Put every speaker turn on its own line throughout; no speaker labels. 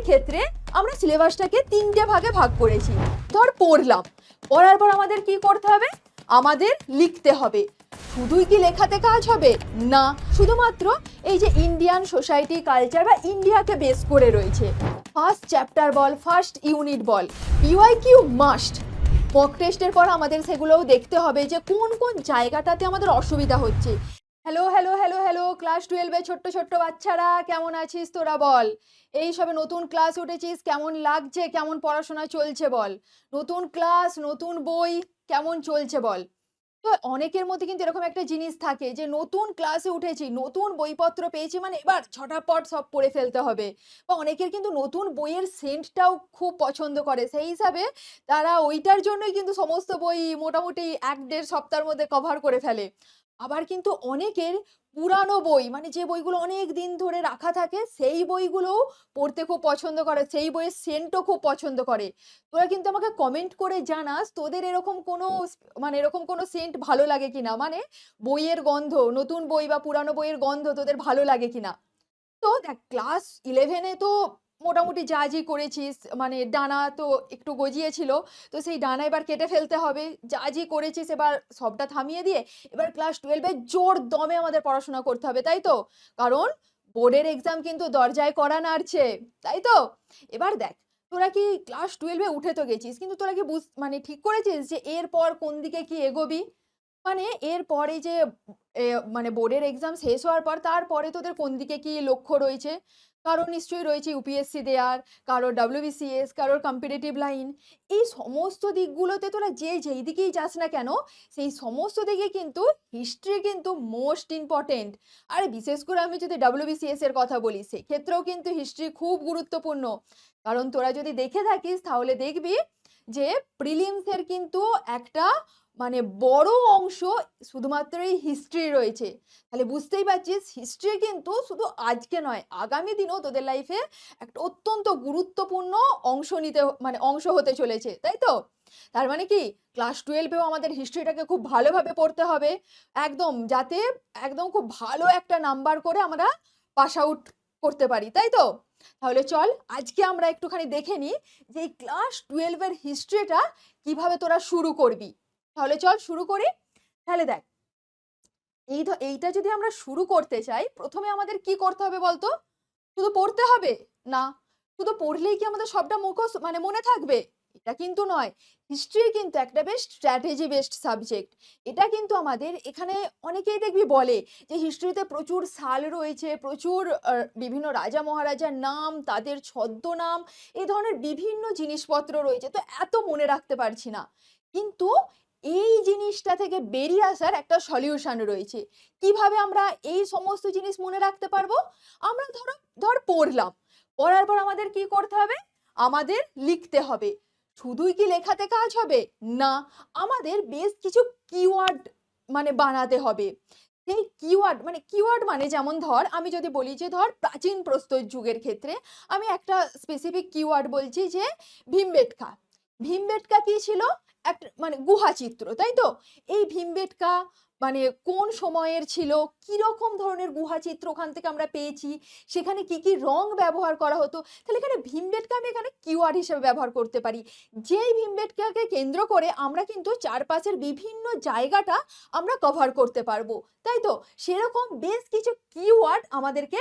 হিস্ট্রির ক্ষেত্রে আমরা সিলেবাসটাকে 3টে ভাগে ভাগ করেছি। ধর পড়লাম, পড়ার পর আমাদের কি করতে হবে? আমাদের লিখতে হবে। শুধুই কি লেখাতে কাজ হবে? না, শুধুমাত্র এই যে ইন্ডিয়ান সোসাইটি কালচার বা ইন্ডিয়াকে বেস করে রয়েছে, ফার্স্ট চ্যাপ্টার বল, ফার্স্ট ইউনিট বল, ইউআইকিউ মাস্ট। মক টেস্টের পর আমাদের সেগুলোও দেখতে হবে যে কোন কোন জায়গাটাতে আমাদের অসুবিধা হচ্ছে। Hello hello hello hello, class 12-এ ছোট্ট ছোট্ট বাচ্চারা কেমন আছিস তোরা বল? এই সবে নতুন ক্লাস উঠেছিস, কেমন লাগছে, কেমন পড়াশোনা চলছে বল? নতুন ক্লাস, নতুন বই, কেমন চলছে বল? তো অনেকের মধ্যে কিন্তু এরকম একটা জিনিস থাকে যে নতুন ক্লাসে উঠেছি, নতুন বইপত্র পেয়েছি, মানে এবার ঝটাপট সব পড়ে ফেলতে হবে। বা অনেকের কিন্তু নতুন বইয়ের সেন্টটাও খুব পছন্দ করে, সেই হিসাবে তারা ওইটার জন্যই কিন্তু সমস্ত বই মোটামুটি 1-1.5 সপ্তাহের মধ্যে কভার করে ফেলে। আবার কিন্তু অনেকের পুরানো বই, মানে যে বইগুলো অনেক দিন ধরে রাখা থাকে, সেই বইগুলোও পড়তে খুব পছন্দ করে, সেই বইয়ের সেন্টও খুব পছন্দ করে। তোরা কিন্তু আমাকে কমেন্ট করে জানাস তোদের এরকম কোনো মানে এরকম কোনো সেন্ট ভালো লাগে কিনা, মানে বইয়ের গন্ধ, নতুন বই বা পুরানো বইয়ের গন্ধ তোদের ভালো লাগে কিনা। তো দেখ, ক্লাস 11-এ তো মোটামুটি যা করেছিস, মানে ডানা তো একটু গজিয়েছিল, তো সেই ডানা এবার কেটে ফেলতে হবে। যা করেছিস এবার সবটা থামিয়ে দিয়ে এবার ক্লাস 12-এ জোর দমে আমাদের পড়াশোনা করতে হবে, তাই তো? কারণ বোর্ডের এক্সাম কিন্তু দরজায় কড়া নাড়ছে, তাই তো? এবার দেখ, তোরা কি ক্লাস 12-এ উঠে তো গেছিস, কিন্তু তোরা কি মানে ঠিক করেছিস যে এরপর কোন দিকে কি এগোবি? মানে এরপর এই যে এ মানে বোর্ডের এক্সাম শেষ হওয়ার পর তারপরে তোদের কোন দিকে কি লক্ষ্য রয়েছে? কারোর নিশ্চয়ই রয়েছে ইউপিএসসি দেওয়ার, কারোর ডব্লিউবিসিএস, কারোর কম্পিটিটিভ লাইন। এই সমস্ত দিকগুলোতে তোরা যেই দিকেই যাস না কেন, সেই সমস্ত দিকে কিন্তু হিস্ট্রি কিন্তু মোস্ট ইম্পর্টেন্ট। আর বিশেষ করে আমি যদি ডব্লিউবিসিএস এর কথা বলি, সেক্ষেত্রেও কিন্তু হিস্ট্রি খুব গুরুত্বপূর্ণ। কারণ তোরা যদি দেখে থাকিস তাহলে দেখবি যে প্রিলিমসের কিন্তু একটা মানে বড় অংশ শুধুমাত্র এই হিস্ট্রি রয়েছে। তাহলে বুঝতেই পারছিস হিস্ট্রি কিন্তু শুধু আজকে নয়, আগামী দিনেও তোদের লাইফে একটা অত্যন্ত গুরুত্বপূর্ণ অংশ হতে চলেছে, তাই তো? তার মানে কি ক্লাস 12-এও আমাদের হিস্ট্রিটাকে খুব ভালোভাবে পড়তে হবে, একদম যাতে একদম খুব ভালো একটা নাম্বার করে আমরা পাস আউট করতে পারি, তাই তো? তাহলে চল আজকে আমরা একটুখানি দেখে নিই যে এই ক্লাস 12-এর হিস্ট্রিটা কিভাবে তোরা শুরু করবি। তাহলে চল শুরু করি। তাহলে দেখ, এইটা যদি আমরা শুরু করতে চাই, প্রথমে আমাদের কি করতে হবে বলতো? শুধু পড়তে হবে? না, শুধু পড়লেই কি আমাদের সবটা মানে মনে থাকবে? এটা কিন্তু নয়। হিস্ট্রি কিন্তু একটা বেশ স্ট্র্যাটেজি বেসড সাবজেক্ট। এটা কিন্তু আমাদের এখানে অনেকেই দেখবি বলে যে হিস্ট্রিতে প্রচুর সাল রয়েছে, প্রচুর বিভিন্ন রাজা মহারাজার নাম, তাদের ছদ্মনাম, এই ধরনের বিভিন্ন জিনিসপত্র রয়েছে, তো এত মনে রাখতে পারছি না। কিন্তু এই জিনিসটা থেকে বেরিয়ে আসার একটা সলিউশন রয়েছে। কিভাবে আমরা এই সমস্ত জিনিস মনে রাখতে পারবো? আমরা ধর পড়লাম, পড়ার পর আমাদের কি করতে হবে? আমাদের লিখতে হবে। শুধুই কি লেখাতে কাজ হবে? না, আমাদের বেশ কিছু কিওয়ার্ড মানে বানাতে হবে। সেই কিওয়ার্ড মানে যেমন ধর আমি যদি বলি যে ধর প্রাচীন প্রস্তর যুগের ক্ষেত্রে আমি একটা স্পেসিফিক কিওয়ার্ড বলছি যে ভীমবেটকা। ভীমবেটকা কি ছিল? একটা মানে গুহা চিত্র, তাই তো? এই ভীমবেটকা মানে কোন সময়ের ছিল, কিরকম ধরনের গুহা চিত্র ওখান থেকে আমরা পেয়েছি, সেখানে কি কি রং ব্যবহার করা হতো, তাহলে এখানে ভীমবেটকা আমি এখানে কিওয়ার্ড হিসেবে ব্যবহার করতে পারি। যেই ভীমবেটকাকে কেন্দ্র করে আমরা কিন্তু চারপাশের বিভিন্ন জায়গাটা আমরা কভার করতে পারবো, তাই তো? সেরকম বেশ কিছু কিওয়ার্ড আমাদেরকে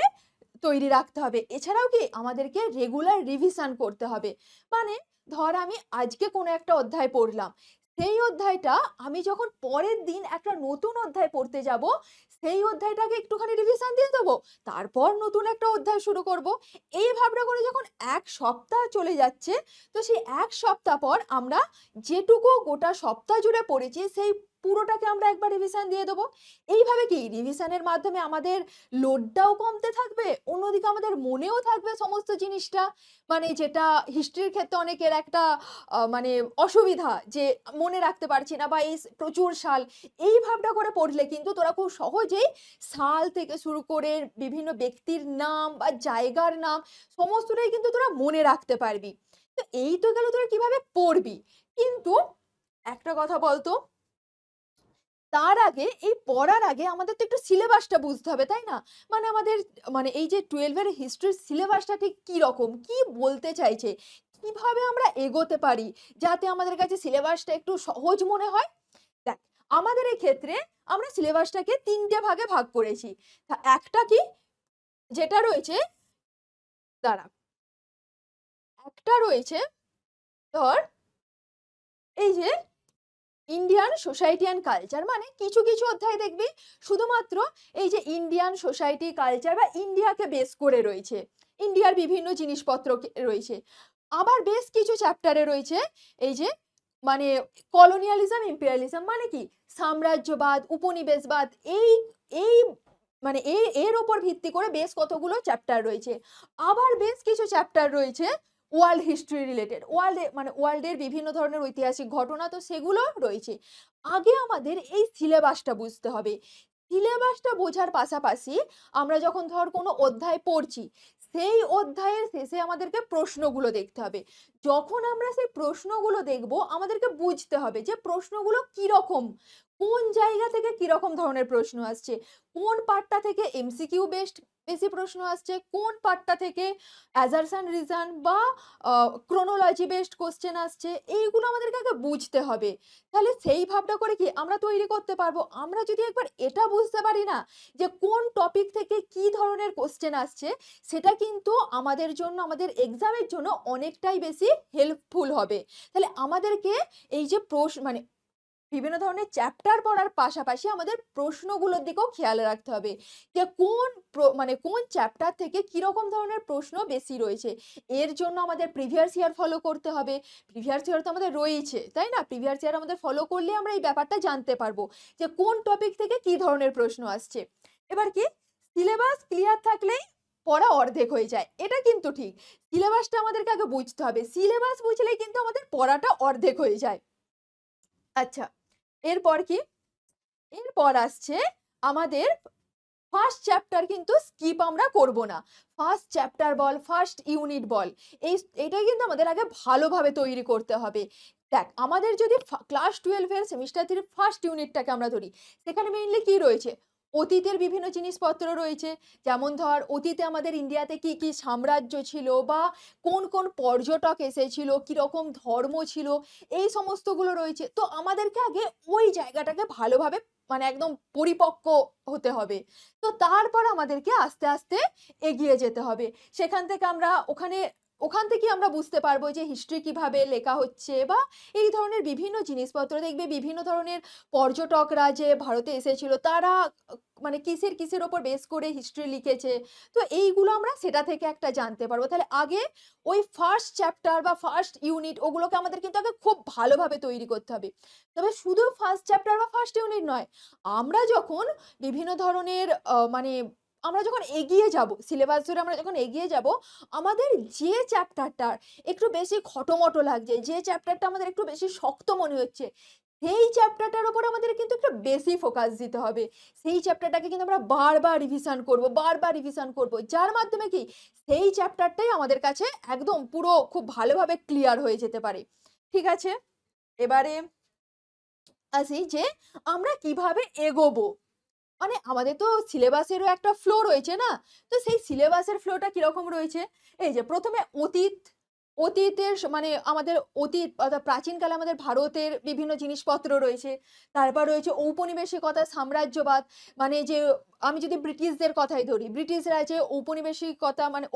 তৈরি রাখতে হবে। এছাড়াও কি আমাদেরকে রেগুলার রিভিশন করতে হবে। মানে ধর আমি আজকে কোনো একটা অধ্যায় পড়লাম, সেই অধ্যায়টা আমি যখন পরের দিন একটা নতুন অধ্যায় পড়তে যাব, সেই অধ্যায়টাকে একটুখানি রিভিশন দিয়ে দেবো, তারপর নতুন একটা অধ্যায় শুরু করব। এই ভাবনা করে যখন 1 সপ্তাহ চলে যাচ্ছে, তো সেই 1 সপ্তাহ পর আমরা যেটুকু গোটা সপ্তাহ জুড়ে পড়েছি সেই পুরোটাকে আমরা একবার রিভিশন দিয়ে দেবো। এইভাবে কি রিভিশনের মাধ্যমে আমাদের লোডটাও কমতে থাকবে, অন্যদিকে আমাদের মনেও থাকবে সমস্ত জিনিসটা। মানে যেটা হিস্ট্রির ক্ষেত্রে অনেকের একটা মানে অসুবিধা যে মনে রাখতে পারছি না বা এই প্রচুর সাল, এই ভাবটা করে পড়লে কিন্তু তোরা খুব সহজেই সাল থেকে শুরু করে বিভিন্ন ব্যক্তির নাম বা জায়গার নাম সমস্তটাই কিন্তু তোরা মনে রাখতে পারবি। তো এই তো গেল তোরা কিভাবে পড়বি। কিন্তু একটা কথা বলতো, তার আগে এই পড়ার আগে আমাদের তো একটু সিলেবাসটা বুঝতে হবে, তাই না? মানে আমাদের মানে এই যে 12 এর হিস্ট্রির সিলেবাসটা ঠিক কি রকম? কি বলতে চাইছে? কিভাবে আমরা এগোতে পারি যাতে আমাদের কাছে সিলেবাসটা একটু সহজ মনে হয়? দেখ, আমাদের এই ক্ষেত্রে আমরা সিলেবাসটাকে ৩ টে ভাগে ভাগ করেছি। একটা কি? যেটা রয়েছে, দাঁড়া, একটা রয়েছে ধর এই যে ইন্ডিয়ান সোসাইটি অ্যান্ড কালচার, মানে কিছু কিছু অধ্যায় দেখবি শুধুমাত্র এই যে ইন্ডিয়ান সোসাইটি কালচার বা ইন্ডিয়াকে বেস করে রয়েছে, ইন্ডিয়ার বিভিন্ন জিনিসপত্র রয়েছে। আবার বেশ কিছু চ্যাপ্টারে রয়েছে এই যে মানে কলোনিয়ালিজম ইম্পেরিয়ালিজম, মানে কি সাম্রাজ্যবাদ উপনিবেশবাদ, এই এই মানে এর ওপর ভিত্তি করে বেশ কতগুলো চ্যাপ্টার রয়েছে। আবার বেশ কিছু চ্যাপ্টার রয়েছে ওয়ার্ল্ড হিস্ট্রি রিলেটেড, ওয়ার্ল্ডের বিভিন্ন ধরনের ঐতিহাসিক ঘটনা, তো সেগুলো রয়েছে। আগে আমাদের এই সিলেবাসটা বুঝতে হবে। সিলেবাসটা বোঝার পাশাপাশি আমরা যখন ধর কোনো অধ্যায় পড়ছি, সেই অধ্যায়ের শেষে আমাদেরকে প্রশ্নগুলো দেখতে হবে। যখন আমরা সেই প্রশ্নগুলো দেখব, আমাদেরকে বুঝতে হবে যে প্রশ্নগুলো কি রকম, কোন জায়গা থেকে কি রকম ধরনের প্রশ্ন আসছে, কোন পার্টটা থেকে এমসিকিউ বেসড বেশি প্রশ্ন আসছে, কোন পার্টটা থেকে অ্যাজারশন রিজন বা ক্রোনোলজি বেসড কোশ্চেন আসছে, এইগুলো আমাদেরকে আগে বুঝতে হবে। তাহলে সেই ভাবটা করে কি আমরা তৈরি করতে পারবো। আমরা যদি একবার এটা বুঝতে পারি না যে কোন টপিক থেকে কি ধরনের কোশ্চেন আসছে, সেটা কিন্তু আমাদের জন্য, আমাদের এক্সামের জন্য অনেকটাই বেশি হেল্পফুল হবে। তাহলে আমাদেরকে এই যে মানে বিভিন্ন ধরনের চ্যাপ্টার পড়ার পাশাপাশি আমাদের প্রশ্নগুলোর দিকেও খেয়াল রাখতে হবে যে মানে কোন চ্যাপ্টার থেকে কিরকম ধরনের প্রশ্ন বেশি রয়েছে। এর জন্য আমাদের প্রিভিয়াস ইয়ার ফলো করতে হবে। প্রিভিয়াস ইয়ার তো আমাদের রয়েছে, তাই না? প্রিভিয়াস ইয়ার আমাদের ফলো করলে আমরা এই ব্যাপারটা জানতে পারবো যে কোন টপিক থেকে কি ধরনের প্রশ্ন আসছে। এবার কি, সিলেবাস ক্লিয়ার থাকলেই পড়া অর্ধেক হয়ে যায়, এটা কিন্তু ঠিক। সিলেবাসটা আমাদেরকে আগে বুঝতে হবে, সিলেবাস বুঝলেই কিন্তু আমাদের পড়াটা অর্ধেক হয়ে যায়। আচ্ছা, এরপর কি? এরপর আসছে আমাদের ফার্স্ট চ্যাপ্টার, কিন্তু স্কিপ আমরা করব না। ফার্স্ট চ্যাপ্টার বল, ফার্স্ট ইউনিট বল, এটা কিন্তু আমাদের আগে ভালোভাবে তৈরি করতে হবে। দেখ, আমাদের যদি ক্লাস 12 এর সেমিস্টার 3 ফার্স্ট ইউনিটটাকে আমরা ধরি, সেখানে মেইনলি কি রয়েছে? অতীতের বিভিন্ন জিনিসপত্র রয়েছে। যেমন ধর, অতীতে আমাদের ইন্ডিয়াতে কি কি সাম্রাজ্য ছিল, বা কোন কোন পর্যটক এসেছিল, কিরকম ধর্ম ছিল, এই সমস্তগুলো রয়েছে। তো আমাদেরকে আগে ওই জায়গাটাকে ভালোভাবে মানে একদম পরিপক্ক হতে হবে। তো তারপর আমাদেরকে আস্তে আস্তে এগিয়ে যেতে হবে। সেখান থেকে আমরা ওখান থেকে আমরা বুঝতে পারবো যে হিস্ট্রি কিভাবে লেখা হচ্ছে, বা এই ধরনের বিভিন্ন জিনিসপত্র দেখবে, বিভিন্ন ধরনের পর্যটকরা যে ভারতে এসেছিল তারা মানে কিসের ওপর বেস করে হিস্ট্রি লিখেছে। তো এইগুলো আমরা সেটা থেকে একটা জানতে পারবো। তাহলে আগে ওই ফার্স্ট চ্যাপ্টার বা ফার্স্ট ইউনিট, ওগুলোকে আমাদের কিন্তু আগে খুব ভালোভাবে তৈরি করতে হবে। তবে শুধু ফার্স্ট চ্যাপ্টার বা ফার্স্ট ইউনিট নয়, আমরা যখন বিভিন্ন ধরনের মানে আমরা যখন এগিয়ে যাব, সিলেবাস ধরে আমরা যখন এগিয়ে যাব, আমাদের যে চ্যাপ্টারটার একটু বেশি খটোমটো লাগছে, যে চ্যাপ্টারটা আমাদের একটু বেশি শক্ত মনে হচ্ছে, সেই চ্যাপ্টারটার উপর আমাদের কিন্তু একটু বেশি ফোকাস দিতে হবে। সেই চ্যাপ্টারটাকে কিন্তু আমরা বারবার রিভিশন করব, যার মাধ্যমে কি সেই চ্যাপ্টারটাই আমাদের কাছে একদম পুরো খুব ভালোভাবে ক্লিয়ার হয়ে যেতে পারে। ঠিক আছে, এবারে আসি যে আমরা কিভাবে এগোবো। মানে আমাদের তো সিলেবাসেরও একটা ফ্লো রয়েছে না? তো সেই সিলেবাসের ফ্লোটা কিরকম রয়েছে? এই যে প্রথমে অতীতের মানে আমাদের অতীত অর্থাৎ প্রাচীনকালে আমাদের ভারতের বিভিন্ন জিনিসপত্র রয়েছে। তারপর রয়েছে ঔপনিবেশিকতা, সাম্রাজ্যবাদ, মানে যে আমি যদি ব্রিটিশদের কথাই ধরি, ব্রিটিশরা যে ঔপনিবেশিকতা মানে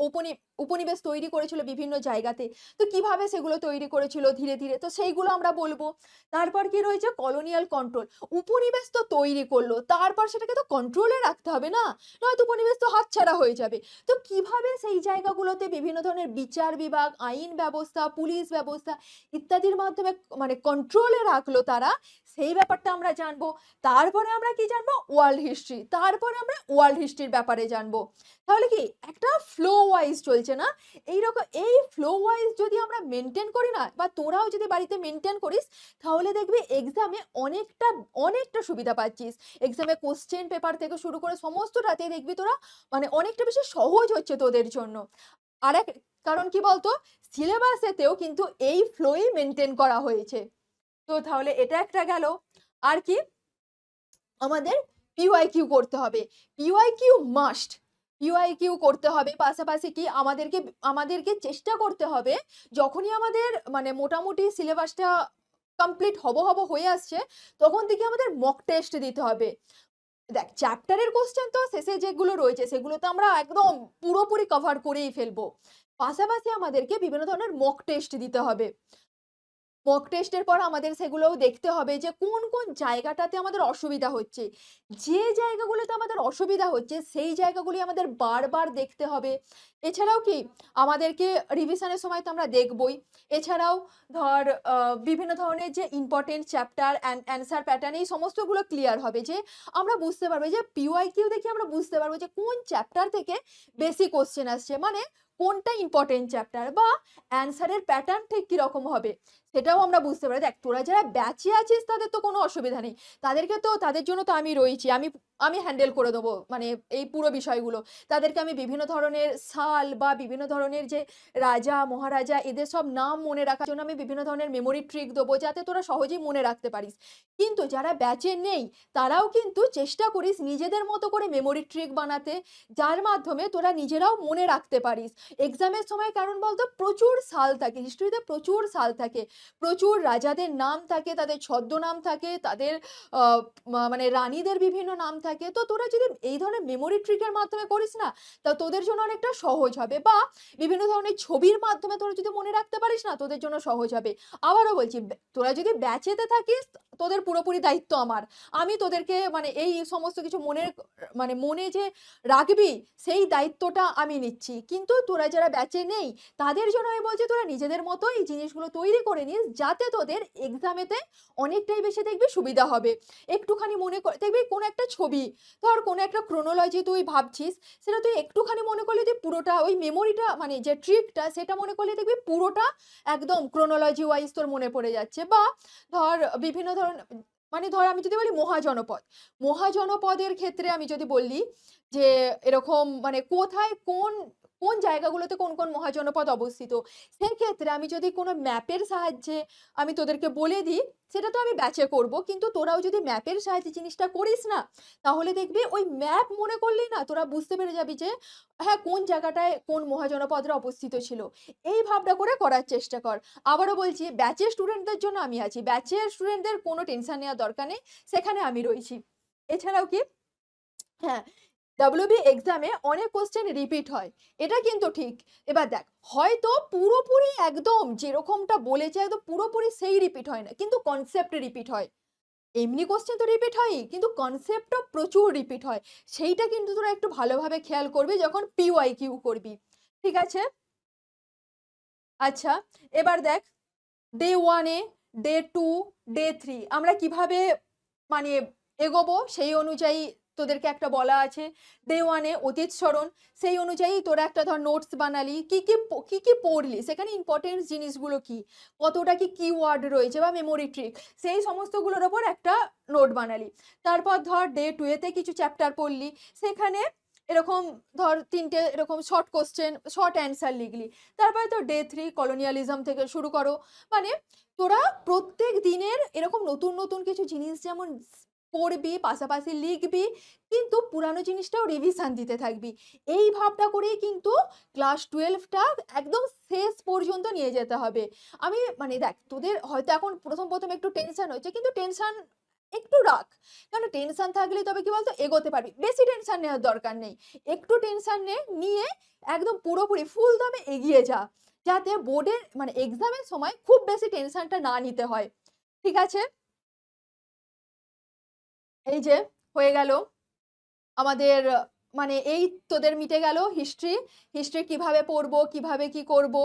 উপনিবেশ তৈরি করেছিল বিভিন্ন জায়গাতে। তো কিভাবে সেগুলো তৈরি করেছিল ধীরে ধীরে, তো সেইগুলো আমরা বলবো। তারপর কি রয়েছে? Colonial control. উপনিবেশ তো তৈরি করলো, তারপর সেটাকে তো কন্ট্রোলে রাখতে হবে না? নয়তো উপনিবেশ তো হাতছাড়া হয়ে যাবে। তো কিভাবে সেই জায়গাগুলোতে বিভিন্ন ধরনের বিচার বিভাগ, আইন ব্যবস্থা, পুলিশ ব্যবস্থা ইত্যাদির মাধ্যমে মানে কন্ট্রোলে রাখলো তারা, সেই ব্যাপারটা আমরা জানবো। তারপরে আমরা কি জানবো? World history. তারপরে আমরা ওয়ার্ল্ড হিস্ট্রির ব্যাপারে জানবো। তাহলে কি একটা ফ্লো ওয়াইজ চলছে না? এইরকম এই ফ্লো ওয়াইজ যদি আমরা মেনটেন করি না, বা তোরাও যদি বাড়িতে মেনটেন করিস, তাহলে দেখবি এক্সামে অনেকটা অনেকটা সুবিধা পাচ্ছিস। এক্সামে কোশ্চেন পেপার থেকে শুরু করে সমস্তটাতেই দেখবি তোরা মানে অনেকটা বেশি সহজ হচ্ছে তোদের জন্য। আরেক কারণ কি বলতো? সিলেবাসেতেও কিন্তু এই ফ্লোই মেনটেন করা হয়েছে। তো তাহলে এটা একটা গেল। আর কি? আমাদের পিওয়াইকিউ করতে হবে, পিওয়াইকিউ মাস্ট, পিওয়াইকিউ করতে হবে। পাশাপাশি কি আমাদেরকে আমাদেরকে চেষ্টা করতে হবে যখনই আমাদের মানে মোটামুটি সিলেবাসটা কমপ্লিট হব হয়ে আসছে, তখন থেকে আমাদের মক টেস্ট দিতে হবে। দেখ চ্যাপ্টারের কোশ্চেন তো শেষে যেগুলো রয়েছে সেগুলো তো আমরা একদম পুরোপুরি কভার করেই ফেলবো। পাশাপাশি আমাদেরকে বিভিন্ন ধরনের মক টেস্ট দিতে হবে। মক টেস্টের পর আমাদের সেগুলোও দেখতে হবে যে কোন কোন জায়গাটাতে আমাদের অসুবিধা হচ্ছে। যে জায়গাগুলোতে আমাদের অসুবিধা হচ্ছে সেই জায়গাগুলি আমাদের বারবার দেখতে হবে। এছাড়াও কি আমাদেরকে রিভিশনের সময় তো আমরা দেখবই। এছাড়াও ধর বিভিন্ন ধরনের যে ইম্পর্টেন্ট চ্যাপ্টার অ্যান্সার প্যাটার্ন এই সমস্তগুলো ক্লিয়ার হবে, যে আমরা বুঝতে পারবো যে পিওয়াইকিউ দেখে আমরা বুঝতে পারবো যে কোন চ্যাপ্টার থেকে বেশি কোশ্চেন আসছে, মানে কোনটা ইম্পর্টেন্ট চ্যাপ্টার বা অ্যান্সারের প্যাটার্ন ঠিক কিরকম হবে সেটাও আমরা বুঝতে পারি। দেখ তোরা যারা ব্যাচে আছিস তাদের তো কোনো অসুবিধা নেই, তাদেরকে তো তাদের জন্য তো আমি রয়েছি, আমি আমি হ্যান্ডেল করে দেবো মানে এই পুরো বিষয়গুলো। তাদেরকে আমি বিভিন্ন ধরনের সাল বা বিভিন্ন ধরনের যে রাজা মহারাজা এদের সব নাম মনে রাখার জন্য আমি বিভিন্ন ধরনের মেমোরি ট্রিক দেবো যাতে তোরা সহজেই মনে রাখতে পারিস। কিন্তু যারা ব্যাচে নেই তারাও কিন্তু চেষ্টা করিস নিজেদের মতো করে মেমোরি ট্রিক বানাতে, যার মাধ্যমে তোরা নিজেরাও মনে রাখতে পারিস এক্সামের সময়। কারণ বলতো প্রচুর সাল থাকে, হিস্ট্রিতে প্রচুর সাল থাকে, প্রচুর রাজাদের নাম থাকে, তাদের ছদ্মনাম থাকে, তাদের মানে রানীদের বিভিন্ন নাম থাকে। তো তোরা যদি এই ধরনের মেমোরি ট্রিকের মাধ্যমে করিস না, তা তোদের জন্য অনেকটা সহজ হবে। বা বিভিন্ন ধরনের ছবির মাধ্যমে তোরা যদি মনে রাখতে পারিস না, তোদের জন্য সহজ হবে। আবারও বলছি, তোরা যদি ব্যাচেতে থাকিস তোদের পুরোপুরি দায়িত্ব আমার, আমি তোদেরকে মানে এই সমস্ত কিছু মানে মনে যে রাখবি সেই দায়িত্বটা আমি নিচ্ছি। কিন্তু তোরা যারা ব্যাচে নেই তাদের জন্য আমি বলছি তোরা নিজেদের মতো এই জিনিসগুলো তৈরি করে নিস, যাতে তোদের এক্সামেতে অনেকটাই বেশি দেখবি সুবিধা হবে। একটুখানি মনে করে দেখবি কোনো একটা ছবি, ধর কোনো একটা ক্রোনোলজি তুই ভাবছিস, সেটা তুই একটুখানি মনে করলে তুই পুরোটা ওই মেমোরিটা মানে যে ট্রিকটা সেটা মনে করলে দেখবি পুরোটা একদম ক্রোনোলজি ওয়াইজ তোর মনে পড়ে যাচ্ছে। বা ধর বিভিন্ন ধরনের মানে ধর আমি যদি বলি মহাজনপদ, মহাজনপদের ক্ষেত্রে আমি যদি বললি যে এরকম মানে কোথায় কোন কোন জায়গাগুলোতে কোন কোন মহাজনপদ অবস্থিত, সেক্ষেত্রে আমি যদি কোনো ম্যাপের সাহায্যে আমি তোদেরকে বলে দিই, সেটা তো আমি ব্যাচে করব, কিন্তু তোরাও যদি ম্যাপের সাহায্যে জিনিসটা করিস না, তাহলে দেখবি ওই ম্যাপ মনে করলেই না তোরা বুঝতে পেরে যাবি যে হ্যাঁ কোন জায়গাটায় কোন মহাজনপদরা অবস্থিত ছিল। এই ভাবটা করে করার চেষ্টা কর। আবারও বলছি ব্যাচের স্টুডেন্টদের জন্য আমি আছি, ব্যাচের স্টুডেন্টদের কোনো টেনশন নেওয়ার দরকার নেই, সেখানে আমি রয়েছি। এছাড়াও কি, হ্যাঁ, ডাব্লিউবি এক্সামে অনেক কোশ্চেন রিপিট হয়, এটা কিন্তু ঠিক। এবার দেখ হয়তো পুরোপুরি একদম যেরকমটা বলেছে একদম পুরোপুরি সেই রিপিট হয় না, কিন্তু কনসেপ্ট রিপিট হয়। এমনি কোশ্চেন তো রিপিট হয়ই, কিন্তু কনসেপ্টও প্রচুর রিপিট হয়। সেইটা কিন্তু তোরা একটু ভালোভাবে খেয়াল করবি যখন পিওয়াইকিউ করবি, ঠিক আছে? আচ্ছা, এবার দেখ ডে ওয়ানে, ডে টু, ডে থ্রি আমরা কিভাবে মানে এগোবো সেই অনুযায়ী তোদেরকে একটা বলা আছে। ডে ওয়ানে অতীত স্মরণ, সেই অনুযায়ী তোরা একটা ধর নোটস বানালি, কি পড়লি, সেখানে ইম্পর্টেন্ট জিনিসগুলো কি, কতটা কি কিওয়ার্ড রয়েছে বা মেমোরি ট্রিক, সেই সমস্তগুলোর ওপর একটা নোট বানালি। তারপর ধর ডে টুয়েতে কিছু চ্যাপ্টার পড়লি, সেখানে এরকম ধর তিনটে এরকম শর্ট কোশ্চেন শর্ট অ্যান্সার লিখলি। তারপরে তো ডে থ্রি কলোনিয়ালিজম থেকে শুরু করো। মানে তোরা প্রত্যেক দিনের এরকম নতুন নতুন কিছু জিনিস যেমন পড়বি, পাশাপাশি লিখবি, কিন্তু পুরানো জিনিসটাও রিভিশন দিতে থাকবি। এই ভাবটা করেই কিন্তু ক্লাস 12টা একদম শেষ পর্যন্ত নিয়ে যেতে হবে। আমি মানে দেখ তোদের হয়তো এখন প্রথম প্রথম একটু টেনশন হচ্ছে, কিন্তু টেনশন একটু রাখ, কারণ টেনশন থাকলে তবে কি বলতো এগোতে পারবি। বেশি টেনশন নেওয়ার দরকার নেই, একটু টেনশন নিয়ে একদম পুরোপুরি ফুল দমে এগিয়ে যা, যাতে বোর্ডের মানে এক্সামের সময় খুব বেশি টেনশনটা না নিতে হয়, ঠিক আছে? এই যে হয়ে গেল আমাদের মানে এই তোদের মিটে গেল হিস্ট্রি। হিস্ট্রি কিভাবে পড়বো, কিভাবে কি করব,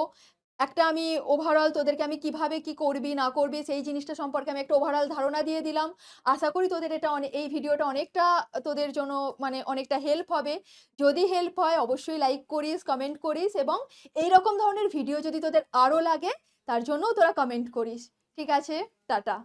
একটা আমি ওভারঅল তোদেরকে আমি কিভাবে কি করবি না করবি সেই জিনিসটা সম্পর্কে আমি একটা ওভারঅল ধারণা দিয়ে দিলাম। আশা করি তোদের এটা এই ভিডিওটা অনেকটা তোদের জন্য মানে অনেকটা হেল্প হবে। যদি হেল্প হয় অবশ্যই লাইক করিস, কমেন্ট করিস, এবং এইরকম ধরনের ভিডিও যদি তোদের আরও লাগে তার জন্যও তোরা কমেন্ট করিস, ঠিক আছে? টাটা।